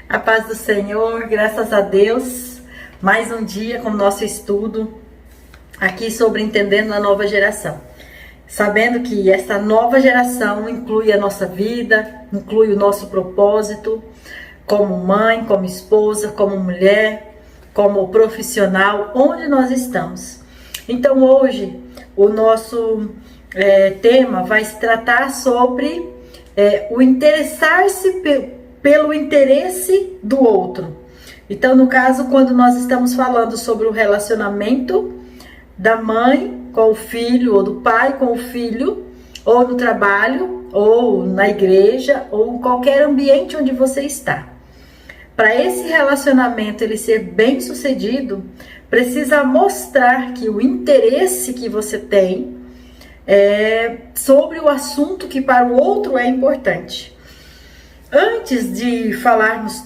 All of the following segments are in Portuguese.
A paz do Senhor, graças a Deus, mais um dia com o nosso estudo aqui sobre Entendendo a Nova Geração. Sabendo que essa nova geração inclui a nossa vida, inclui o nosso propósito, como mãe, como esposa, como mulher, como profissional, onde nós estamos. Então hoje o nosso tema vai se tratar sobre o interessar-se pelo interesse do outro. Então, no caso, quando nós estamos falando sobre o relacionamento da mãe com o filho, ou do pai com o filho, ou no trabalho, ou na igreja, ou em qualquer ambiente onde você está. Para esse relacionamento ele ser bem sucedido, precisa mostrar que o interesse que você tem sobre o assunto que para o outro é importante. Antes de falarmos,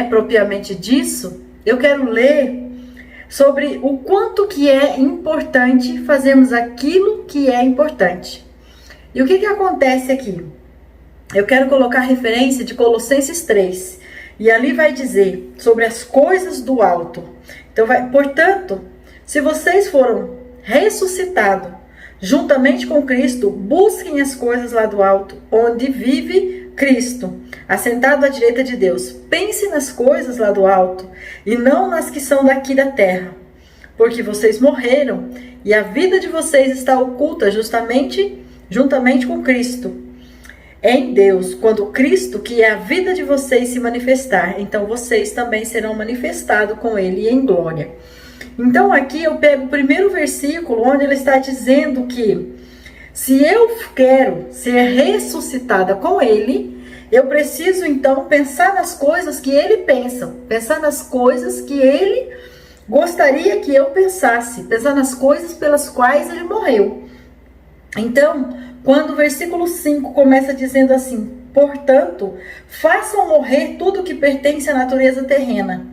propriamente disso, eu quero ler sobre o quanto que é importante fazermos aquilo que é importante. E o que acontece aqui? Eu quero colocar referência de Colossenses 3, e ali vai dizer sobre as coisas do alto. Então, portanto, se vocês foram ressuscitados juntamente com Cristo, busquem as coisas lá do alto, onde vive Cristo, assentado à direita de Deus. Pense nas coisas lá do alto e não nas que são daqui da terra, porque vocês morreram e a vida de vocês está oculta juntamente com Cristo em Deus. Quando Cristo, que é a vida de vocês, se manifestar, então vocês também serão manifestados com Ele em glória. Então aqui eu pego o primeiro versículo, onde ele está dizendo que se eu quero ser ressuscitada com Ele, eu preciso então pensar nas coisas que Ele pensa, pensar nas coisas que Ele gostaria que eu pensasse, pensar nas coisas pelas quais Ele morreu. Então, quando o versículo 5 começa dizendo assim: portanto, façam morrer tudo que pertence à natureza terrena,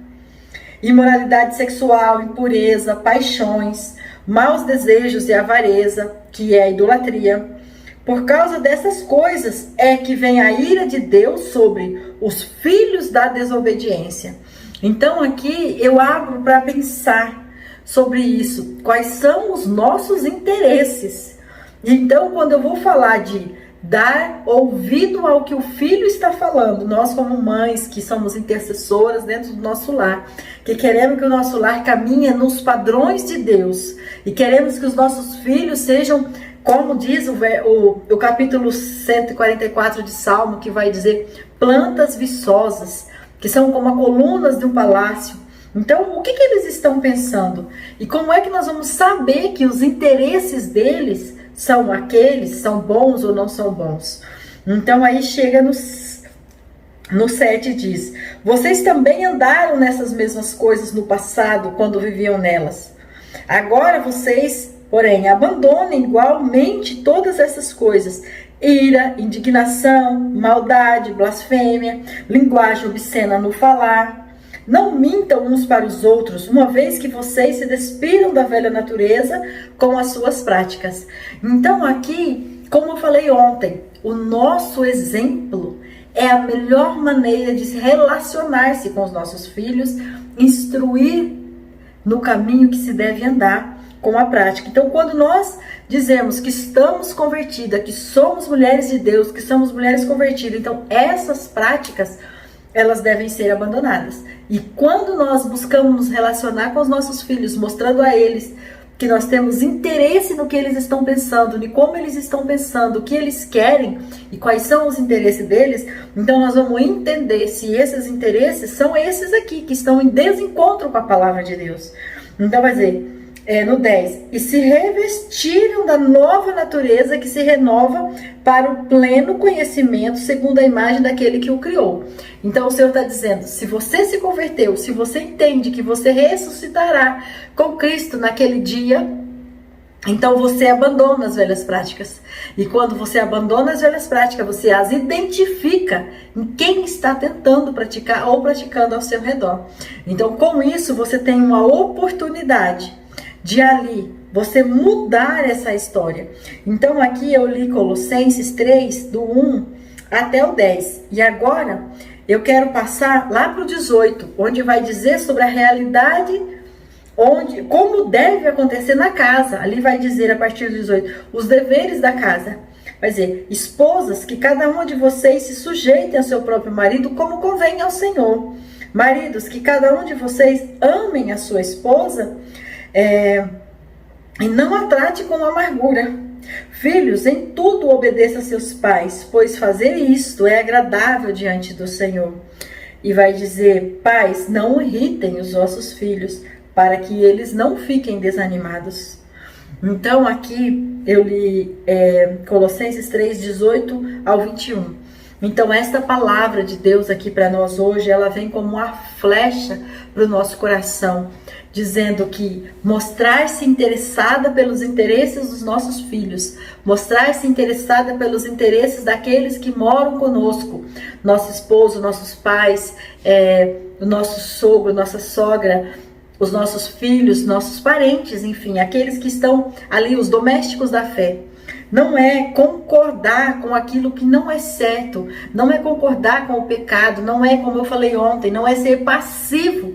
imoralidade sexual, impureza, paixões, maus desejos e avareza, que é a idolatria. Por causa dessas coisas é que vem a ira de Deus sobre os filhos da desobediência. Então aqui eu abro para pensar sobre isso. Quais são os nossos interesses? Então, quando eu vou falar de dar ouvido ao que o filho está falando, nós como mães que somos intercessoras dentro do nosso lar, que queremos que o nosso lar caminhe nos padrões de Deus e queremos que os nossos filhos sejam, como diz o capítulo 144 de Salmo, que vai dizer plantas viçosas, que são como as colunas de um palácio. Então, o que eles estão pensando? E como é que nós vamos saber que os interesses deles são aqueles, são bons ou não são bons? Então aí chega no 7 e diz: vocês também andaram nessas mesmas coisas no passado, quando viviam nelas. Agora vocês, porém, abandonem igualmente todas essas coisas: ira, indignação, maldade, blasfêmia, linguagem obscena no falar. Não mintam uns para os outros, uma vez que vocês se despiram da velha natureza com as suas práticas. Então aqui, como eu falei ontem, o nosso exemplo é a melhor maneira de se relacionar-se com os nossos filhos, instruir no caminho que se deve andar com a prática. Então, quando nós dizemos que estamos convertidas, que somos mulheres de Deus, que somos mulheres convertidas, então essas práticas, elas devem ser abandonadas. E quando nós buscamos nos relacionar com os nossos filhos, mostrando a eles que nós temos interesse no que eles estão pensando, de como eles estão pensando, o que eles querem e quais são os interesses deles, então nós vamos entender se esses interesses são esses aqui, que estão em desencontro com a palavra de Deus. Então vai dizer, no 10, e se revestiram da nova natureza que se renova para o pleno conhecimento segundo a imagem daquele que o criou. Então o Senhor está dizendo, se você se converteu, se você entende que você ressuscitará com Cristo naquele dia, então você abandona as velhas práticas. E quando você abandona as velhas práticas, você as identifica em quem está tentando praticar ou praticando ao seu redor. Então com isso você tem uma oportunidade de ali você mudar essa história. Então aqui eu li Colossenses 3, do 1 até o 10. E agora eu quero passar lá para o 18, onde vai dizer sobre a realidade, como deve acontecer na casa. Ali vai dizer, a partir do 18, os deveres da casa. Vai dizer, esposas, que cada uma de vocês se sujeitem ao seu próprio marido, como convém ao Senhor. Maridos, que cada um de vocês amem a sua esposa, e não a trate com amargura. Filhos, em tudo obedeça a seus pais, pois fazer isto é agradável diante do Senhor. E vai dizer, pais, não irritem os vossos filhos, para que eles não fiquem desanimados. Então aqui eu li Colossenses 3, 18 ao 21. Então esta palavra de Deus aqui para nós hoje, ela vem como uma flecha para o nosso coração, dizendo que mostrar-se interessada pelos interesses dos nossos filhos, mostrar-se interessada pelos interesses daqueles que moram conosco, nosso esposo, nossos pais, o nosso sogro, nossa sogra, os nossos filhos, nossos parentes, enfim, aqueles que estão ali, os domésticos da fé. Não é concordar com aquilo que não é certo, não é concordar com o pecado, não é, como eu falei ontem, não é ser passivo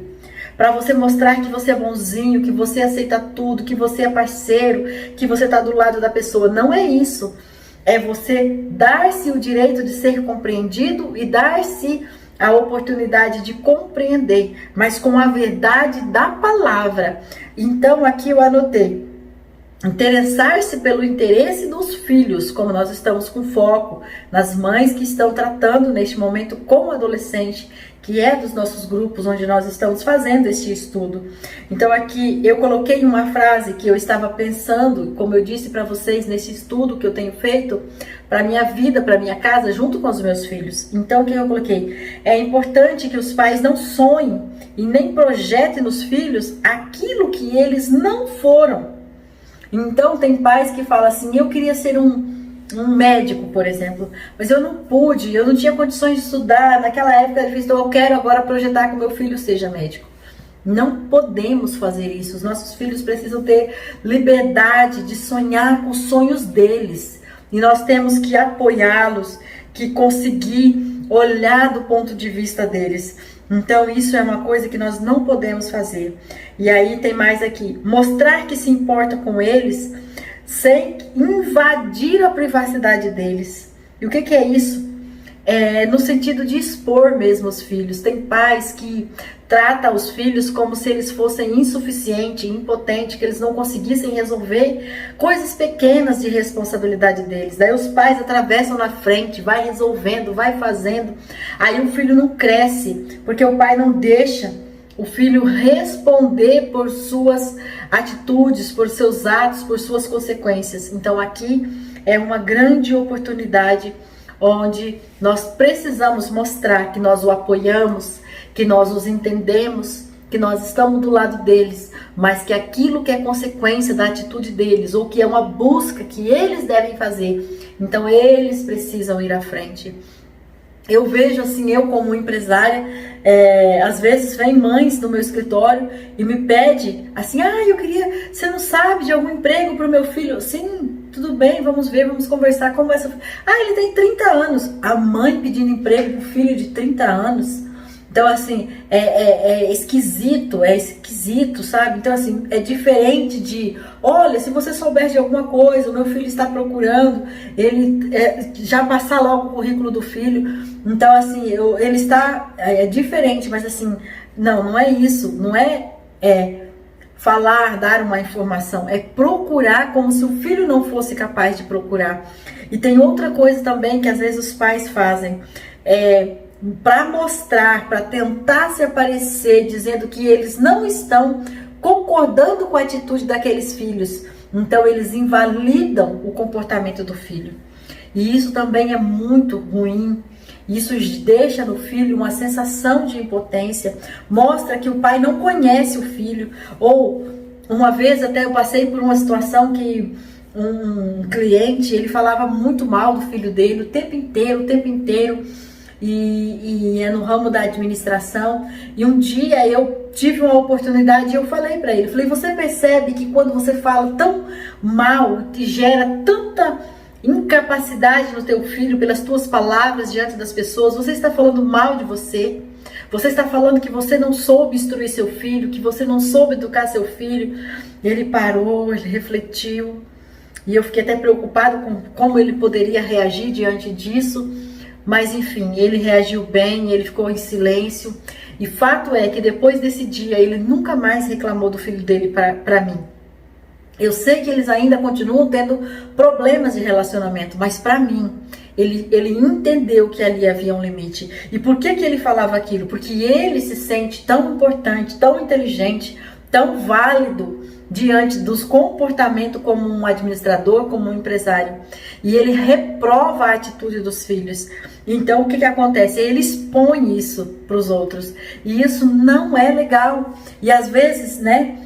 para você mostrar que você é bonzinho, que você aceita tudo, que você é parceiro, que você está do lado da pessoa. Não é isso. É você dar-se o direito de ser compreendido e dar-se a oportunidade de compreender, mas com a verdade da palavra. Então aqui eu anotei. Interessar-se pelo interesse dos filhos, como nós estamos com foco nas mães que estão tratando neste momento com o adolescente, que é dos nossos grupos onde nós estamos fazendo este estudo. Então aqui eu coloquei uma frase que eu estava pensando, como eu disse para vocês, nesse estudo que eu tenho feito para minha vida, para minha casa, junto com os meus filhos. Então o que eu coloquei? É importante que os pais não sonhem e nem projetem nos filhos aquilo que eles não foram. Então tem pais que falam assim, eu queria ser um médico, por exemplo, mas eu não pude, eu não tinha condições de estudar, naquela época eu quero agora projetar que meu filho seja médico. Não podemos fazer isso, os nossos filhos precisam ter liberdade de sonhar com os sonhos deles, e nós temos que apoiá-los, que conseguir olhar do ponto de vista deles. Então isso é uma coisa que nós não podemos fazer. E aí tem mais aqui, mostrar que se importa com eles sem invadir a privacidade deles. E o que é isso? No sentido de expor mesmo os filhos. Tem pais que tratam os filhos como se eles fossem insuficientes, impotentes, que eles não conseguissem resolver coisas pequenas de responsabilidade deles. Daí os pais atravessam na frente, vai resolvendo, vai fazendo. Aí o filho não cresce, porque o pai não deixa o filho responder por suas atitudes, por seus atos, por suas consequências. Então aqui é uma grande oportunidade onde nós precisamos mostrar que nós o apoiamos, que nós os entendemos, que nós estamos do lado deles, mas que aquilo que é consequência da atitude deles, ou que é uma busca que eles devem fazer, então eles precisam ir à frente. Eu vejo assim, eu como empresária, às vezes vem mães no meu escritório e me pede assim, eu queria, você não sabe de algum emprego para o meu filho? Sim, tudo bem, vamos ver, vamos conversar, como essa... ele tem 30 anos, a mãe pedindo emprego para o filho de 30 anos. Então assim, é esquisito, sabe? Então assim, é diferente de, olha, se você souber de alguma coisa, o meu filho está procurando, ele já passar logo o currículo do filho. Então assim, ele está, diferente, mas assim, não é isso, não é falar, dar uma informação, é procurar como se o filho não fosse capaz de procurar. E tem outra coisa também que às vezes os pais fazem, para mostrar, para tentar se aparecer, dizendo que eles não estão concordando com a atitude daqueles filhos. Então eles invalidam o comportamento do filho. E isso também é muito ruim. Isso deixa no filho uma sensação de impotência, mostra que o pai não conhece o filho. Ou uma vez até eu passei por uma situação que um cliente, ele falava muito mal do filho dele o tempo inteiro. E é no ramo da administração. E um dia eu tive uma oportunidade e eu falei para ele, você percebe que quando você fala tão mal, te gera tanta incapacidade no teu filho pelas tuas palavras diante das pessoas. Você está falando mal de você. Você está falando que você não soube instruir seu filho, que você não soube educar seu filho. Ele parou, ele refletiu. E eu fiquei até preocupado com como ele poderia reagir diante disso. Mas enfim, ele reagiu bem, ele ficou em silêncio. E fato é que depois desse dia, ele nunca mais reclamou do filho dele para mim. Eu sei que eles ainda continuam tendo problemas de relacionamento, mas para mim, ele entendeu que ali havia um limite. E por que ele falava aquilo? Porque ele se sente tão importante, tão inteligente, tão válido diante dos comportamentos como um administrador, como um empresário. E ele reprova a atitude dos filhos. Então, o que acontece? Ele expõe isso para os outros. E isso não é legal. E às vezes, né?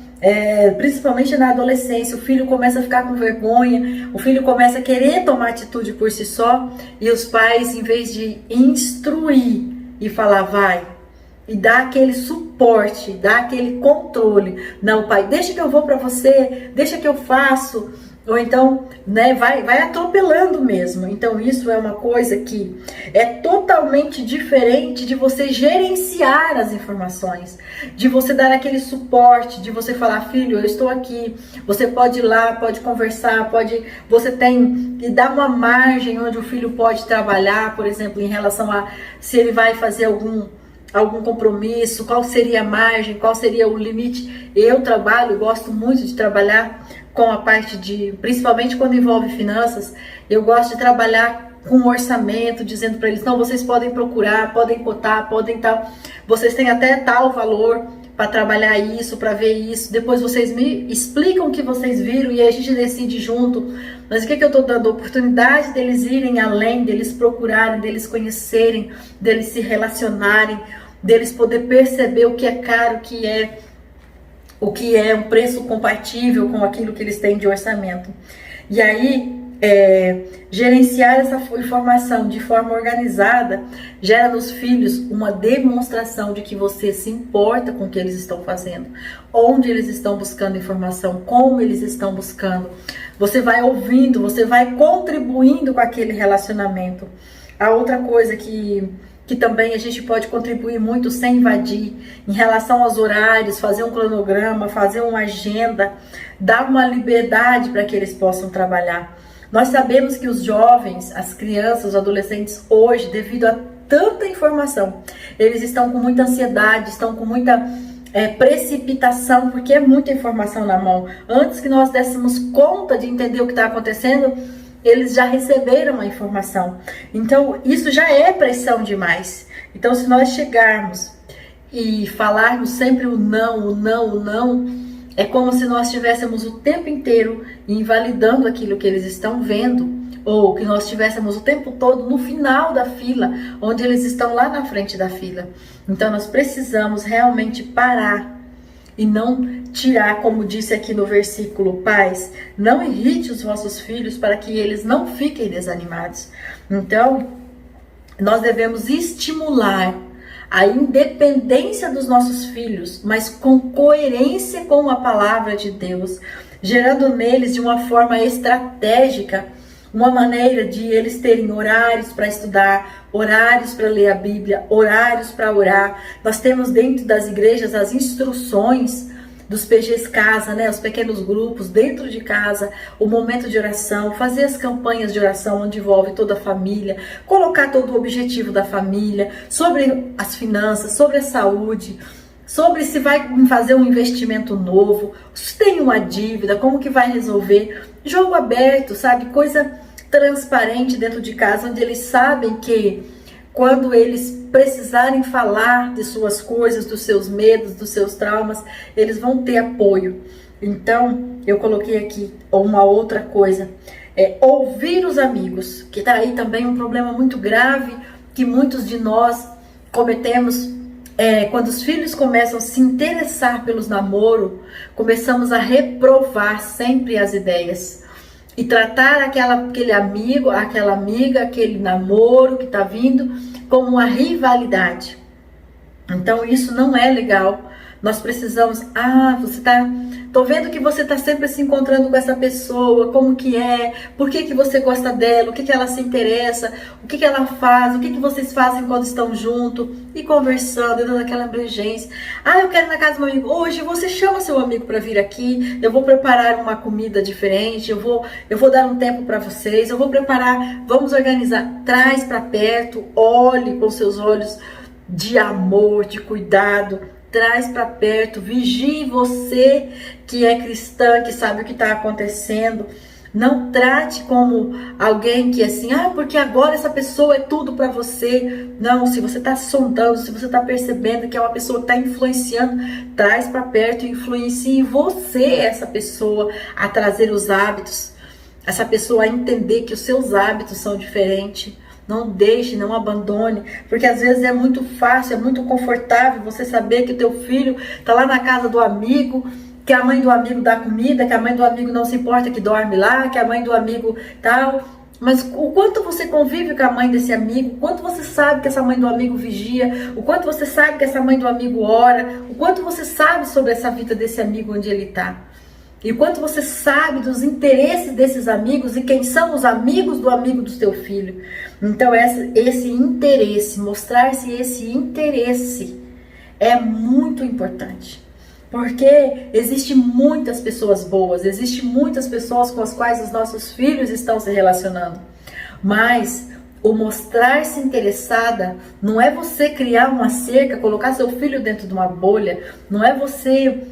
Principalmente na adolescência, o filho começa a ficar com vergonha, o filho começa a querer tomar atitude por si só, e os pais, em vez de instruir e falar, vai, e dar aquele suporte, dar aquele controle, não, pai, deixa que eu vou para você, deixa que eu faço, ou então, né, vai atropelando mesmo. Então isso é uma coisa que é totalmente diferente de você gerenciar as informações, de você dar aquele suporte, de você falar, filho, eu estou aqui, você pode ir lá, pode conversar, você tem que dar uma margem onde o filho pode trabalhar, por exemplo, em relação a se ele vai fazer algum compromisso, qual seria a margem, qual seria o limite. Eu gosto muito de trabalhar com a parte principalmente quando envolve finanças, eu gosto de trabalhar com orçamento, dizendo para eles, não, vocês podem procurar, podem cotar, podem tal, vocês têm até tal valor para trabalhar isso, para ver isso, depois vocês me explicam o que vocês viram e a gente decide junto. Mas o que eu estou dando? A oportunidade deles irem além, deles procurarem, deles conhecerem, deles se relacionarem, deles poder perceber o que é caro, o que é um preço compatível com aquilo que eles têm de orçamento. E aí, gerenciar essa informação de forma organizada gera nos filhos uma demonstração de que você se importa com o que eles estão fazendo, onde eles estão buscando informação, como eles estão buscando. Você vai ouvindo, você vai contribuindo com aquele relacionamento. A outra coisa que também a gente pode contribuir muito sem invadir, em relação aos horários, fazer um cronograma, fazer uma agenda, dar uma liberdade para que eles possam trabalhar. Nós sabemos que os jovens, as crianças, os adolescentes hoje, devido a tanta informação, eles estão com muita ansiedade, estão com muita precipitação, porque é muita informação na mão. Antes que nós dessemos conta de entender o que está acontecendo, eles já receberam a informação. Então, isso já é pressão demais. Então, se nós chegarmos e falarmos sempre o não, é como se nós estivéssemos o tempo inteiro invalidando aquilo que eles estão vendo, ou que nós estivéssemos o tempo todo no final da fila, onde eles estão lá na frente da fila. Então, nós precisamos realmente parar e não tirar, como disse aqui no versículo, pais, não irrite os vossos filhos para que eles não fiquem desanimados. Então, nós devemos estimular a independência dos nossos filhos, mas com coerência com a palavra de Deus, gerando neles de uma forma estratégica, uma maneira de eles terem horários para estudar, horários para ler a Bíblia, horários para orar. Nós temos dentro das igrejas as instruções dos PGs Casa, né, os pequenos grupos dentro de casa, o momento de oração, fazer as campanhas de oração onde envolve toda a família, colocar todo o objetivo da família, sobre as finanças, sobre a saúde, sobre se vai fazer um investimento novo, se tem uma dívida, como que vai resolver, jogo aberto, sabe, coisa transparente dentro de casa, onde eles sabem que quando eles precisarem falar de suas coisas, dos seus medos, dos seus traumas, eles vão ter apoio. Então, eu coloquei aqui uma outra coisa, ouvir os amigos, que está aí também um problema muito grave, que muitos de nós cometemos, quando os filhos começam a se interessar pelos namoros, começamos a reprovar sempre as ideias. E tratar aquele amigo, aquela amiga, aquele namoro que está vindo como uma rivalidade. Então isso não é legal. Nós precisamos, tô vendo que você tá sempre se encontrando com essa pessoa, como que é, por que que você gosta dela, o que que ela se interessa, o que que ela faz, o que que vocês fazem quando estão juntos, e conversando, e dando aquela abrangência. Eu quero ir na casa do meu amigo, hoje você chama seu amigo para vir aqui, eu vou preparar uma comida diferente, eu vou dar um tempo para vocês, eu vou preparar, vamos organizar, traz para perto, olhe com seus olhos de amor, de cuidado, traz para perto, vigie você que é cristã, que sabe o que está acontecendo. Não trate como alguém que é assim, porque agora essa pessoa é tudo para você. Não, se você está sondando, se você está percebendo que é uma pessoa que está influenciando, traz para perto e influencie você, essa pessoa, a trazer os hábitos, essa pessoa a entender que os seus hábitos são diferentes. Não deixe, não abandone, porque às vezes é muito fácil, é muito confortável você saber que o teu filho está lá na casa do amigo, que a mãe do amigo dá comida, que a mãe do amigo não se importa que dorme lá, que a mãe do amigo tal. Mas o quanto você convive com a mãe desse amigo, o quanto você sabe que essa mãe do amigo vigia, o quanto você sabe que essa mãe do amigo ora, o quanto você sabe sobre essa vida desse amigo onde ele está. E o quanto você sabe dos interesses desses amigos e quem são os amigos do amigo do seu filho. Então esse interesse, mostrar-se esse interesse é muito importante. Porque existe muitas pessoas boas, existe muitas pessoas com as quais os nossos filhos estão se relacionando. Mas o mostrar-se interessada não é você criar uma cerca, colocar seu filho dentro de uma bolha, não é você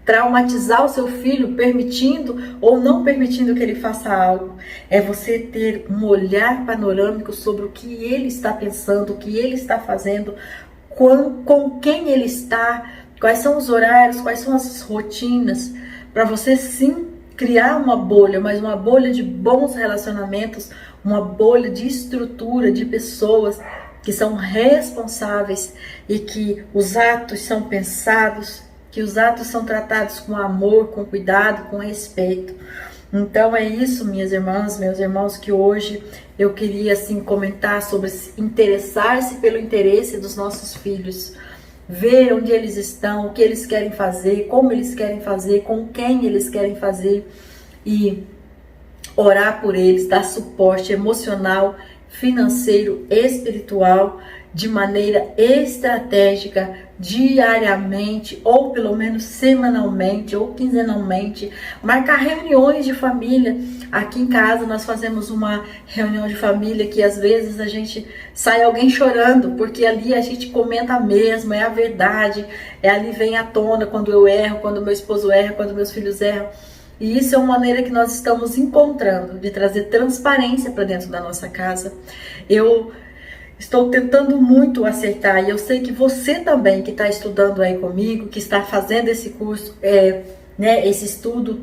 traumatizar o seu filho, permitindo ou não permitindo que ele faça algo. É você ter um olhar panorâmico sobre o que ele está pensando, o que ele está fazendo, com quem ele está, quais são os horários, quais são as rotinas, para você sim criar uma bolha, mas uma bolha de bons relacionamentos, uma bolha de estrutura, de pessoas que são responsáveis e que os atos são pensados, que os atos são tratados com amor, com cuidado, com respeito. Então é isso, minhas irmãs, meus irmãos, que hoje eu queria assim comentar sobre interessar-se pelo interesse dos nossos filhos, ver onde eles estão, o que eles querem fazer, como eles querem fazer, com quem eles querem fazer e orar por eles, dar suporte emocional, financeiro, espiritual, de maneira estratégica, diariamente, ou pelo menos semanalmente, ou quinzenalmente, marcar reuniões de família. Aqui em casa nós fazemos uma reunião de família que às vezes a gente sai alguém chorando, porque ali a gente comenta mesmo, é a verdade, ali vem à tona quando eu erro, quando meu esposo erra, quando meus filhos erram. E isso é uma maneira que nós estamos encontrando de trazer transparência para dentro da nossa casa. Eu estou tentando muito acertar e eu sei que você também que está estudando aí comigo, que está fazendo esse curso, esse estudo,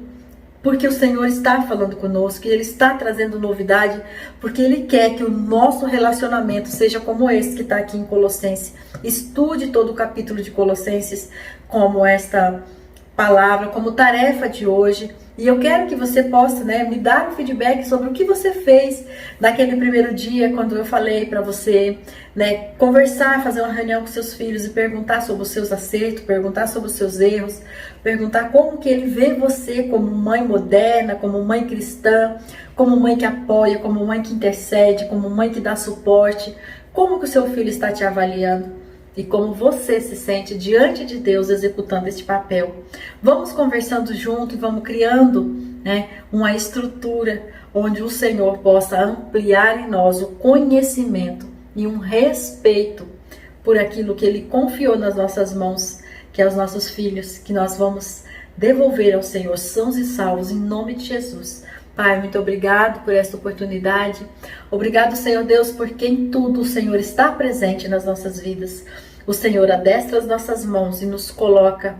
porque o Senhor está falando conosco e Ele está trazendo novidade, porque Ele quer que o nosso relacionamento seja como esse que está aqui em Colossenses. Estude todo o capítulo de Colossenses como esta palavra, como tarefa de hoje. E eu quero que você possa, me dar um feedback sobre o que você fez naquele primeiro dia, quando eu falei para você, conversar, fazer uma reunião com seus filhos e perguntar sobre os seus acertos, perguntar sobre os seus erros, perguntar como que ele vê você como mãe moderna, como mãe cristã, como mãe que apoia, como mãe que intercede, como mãe que dá suporte, como que o seu filho está te avaliando. E como você se sente diante de Deus executando este papel. Vamos conversando junto e vamos criando uma estrutura onde o Senhor possa ampliar em nós o conhecimento e um respeito por aquilo que Ele confiou nas nossas mãos, que é os nossos filhos, que nós vamos devolver ao Senhor sãos e salvos em nome de Jesus. Pai, muito obrigado por esta oportunidade. Obrigado, Senhor Deus, porque em tudo o Senhor está presente nas nossas vidas. O Senhor adestra as nossas mãos e nos coloca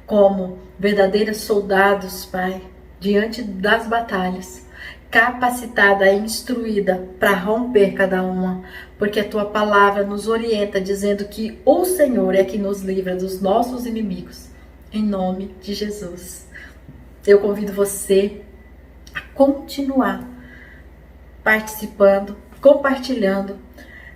como verdadeiros soldados, Pai, diante das batalhas, capacitada e instruída para romper cada uma, porque a Tua palavra nos orienta dizendo que o Senhor é que nos livra dos nossos inimigos. Em nome de Jesus. Eu convido você a continuar participando, compartilhando,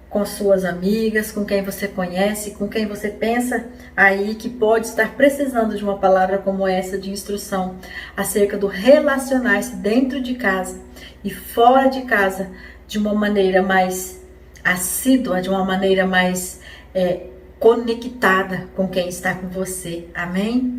com suas amigas, com quem você conhece, com quem você pensa aí que pode estar precisando de uma palavra como essa de instrução acerca do relacionar-se dentro de casa e fora de casa de uma maneira mais assídua, de uma maneira mais conectada com quem está com você. Amém?